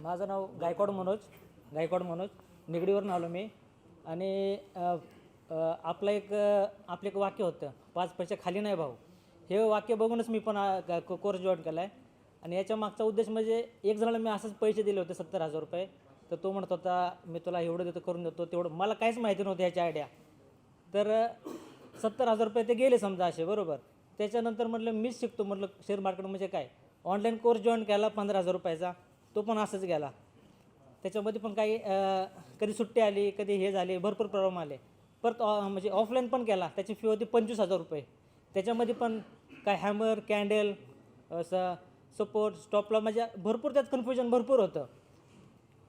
माझं नाव गायकवाड मनोज निगडीवरून आलो मी. आणि आपलं एक वाक्य होतं, 5 पैसे खाली नाही भाऊ. हे वाक्य बघूनच मी पण कोर्स जॉईन केला आहे. आणि याच्या मागचा उद्देश म्हणजे एक जणाला मी असंच पैसे दिले होते 70,000 रुपये. तर तो म्हणत होता मी तुला एवढं देतो, करून देतो तेवढं. मला काहीच माहिती नव्हतं ह्याची आयडिया. तर 70,000 रुपये ते गेले समजा असे, बरोबर. त्याच्यानंतर म्हटलं मीच शिकतो, म्हटलं शेअर मार्केट म्हणजे काय. ऑनलाईन कोर्स जॉईन केला 15,000 रुपयाचा, तो पण असंच गेला. त्याच्यामध्ये पण काही कधी सुट्टी आली, कधी हे झाले, भरपूर प्रॉब्लेम आले. परत म्हणजे ऑफलाईन पण केला, त्याची फी होती 25,000 रुपये. त्याच्यामध्ये पण काय हॅमर, कॅन्डल, सपोर्ट, स्टॉपला, म्हणजे भरपूर त्यात कन्फ्युजन भरपूर होतं.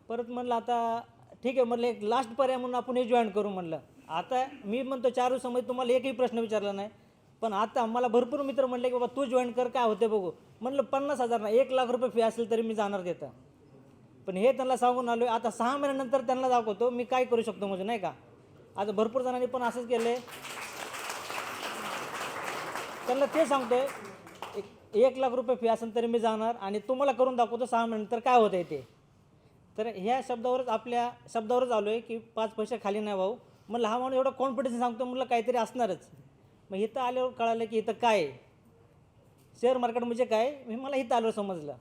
परत म्हणलं आता ठीक आहे, म्हटलं एक लास्ट पर्याय म्हणून आपण हे जॉईन करू म्हणलं. आता मी म्हणतो 4 दिवसामध्ये तुम्हाला एकही प्रश्न विचारला नाही. पण आता मला भरपूर मित्र म्हणले की बाबा तू जॉईन कर, काय होते बघू. म्हणलं 50,000 ना 1,00,000 रुपये फी असेल तरी मी जाणार देतं. पण हे त्यांना सांगून आलो आहे. आता 6 महिन्यानंतर त्यांना दाखवतो मी काय करू शकतो, म्हणजे नाही का. आता भरपूर जणांनी पण असंच केलं आहे. त्यांना ते सांगतो आहे 1,00,000 रुपये फी असेल तरी मी जाणार आणि तुम्हाला करून दाखवतो 6 महिन्यानंतर काय होतं आहे ते. तर ह्या आपल्या शब्दावरच आलो आहे की 5 पैसे खाली नाही भाऊ. म्हणलं हा माणूस एवढा कॉन्फिडन्स सांगतो, म्हटलं काहीतरी असणारच. मग इथं आल्यावर कळालं की इथं काय आहे, शेअर मार्केट म्हणजे काय, मला इथं आल्यावर समजलं.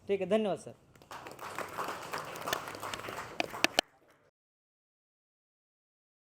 ठीक आहे, धन्यवाद सर.